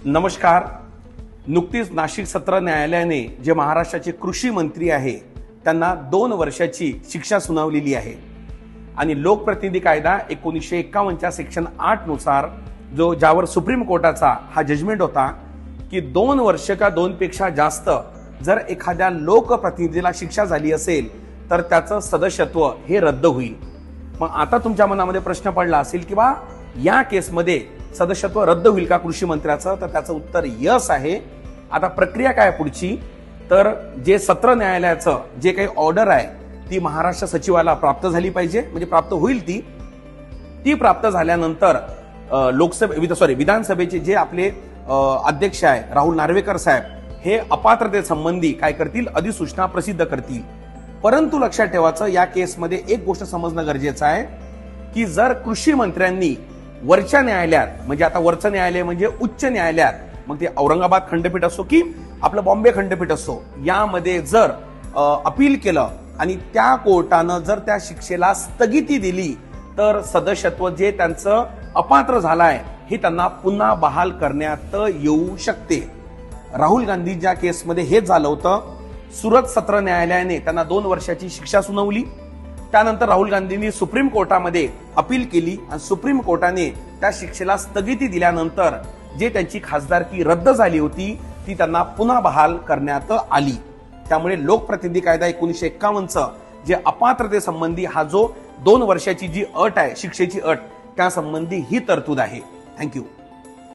नमस्कार। नुकतीच नाशिक सत्र न्यायालयाने जे महाराष्ट्राचे कृषी मंत्री आहे त्यांना 2 वर्षाची शिक्षा सुनावलेली आहे आणि लोकप्रतिनिधी कायदा 1951 च्या सेक्शन 8 नुसार ज्यावर सुप्रीम कोर्टाचा हा जजमेंट होता की 2 वर्ष का 2 पेक्षा जास्त जर एखाद्या लोकप्रतिनिधीला शिक्षा झाली असेल तर त्याचं सदस्यत्व हे रद्द होईल। मग आता तुमच्या मनामध्ये प्रश्न पडला असेल की बा या केसमध्ये सदस्यत्व रद्द होईल का कृषी मंत्र्याचं, तर त्याचं उत्तर यस आहे। आता प्रक्रिया काय पुढची, तर जे सत्र न्यायालयाचं जे काही ऑर्डर आहे ती महाराष्ट्र सचिवाला प्राप्त झाली पाहिजे, म्हणजे प्राप्त होईल ती प्राप्त झाल्यानंतर विधानसभेचे जे आपले अध्यक्ष आहे राहुल नार्वेकर साहेब हे अपात्रतेसंबंधी काय करतील, अधिसूचना प्रसिद्ध करतील। परंतु लक्षात ठेवायचं या केसमध्ये एक गोष्ट समजणं गरजेचं आहे की जर कृषी मंत्र्यांनी वरच्या न्यायालयात, म्हणजे आता वरचं न्यायालय म्हणजे उच्च न्यायालयात, मग ते औरंगाबाद खंडपीठ असो की आपलं बॉम्बे खंडपीठ असो, यामध्ये जर अपील केलं आणि त्या कोर्टानं जर त्या शिक्षेला स्थगिती दिली तर सदस्यत्व जे त्यांचं अपात्र झालंय हे त्यांना पुन्हा बहाल करण्यात येऊ शकते। राहुल गांधींच्या केसमध्ये हेच झालं होतं। सुरत सत्र न्यायालयाने त्यांना 2 वर्षाची शिक्षा सुनावली। त्यानंतर राहुल गांधींनी सुप्रीम कोर्टामध्ये अपील केली आणि सुप्रीम कोर्टाने त्या शिक्षेला स्थगिती दिल्यानंतर जे त्यांची खासदारकी रद्द झाली होती ती त्यांना पुन्हा बहाल करण्यात आली। त्यामुळे लोकप्रतिनिधी कायदा 1951 जे अपात्रतेसंबंधी हा जो 2 वर्षाची जी अट आहे शिक्षेची अट, त्या संबंधी ही तरतूद आहे। थँक्यू।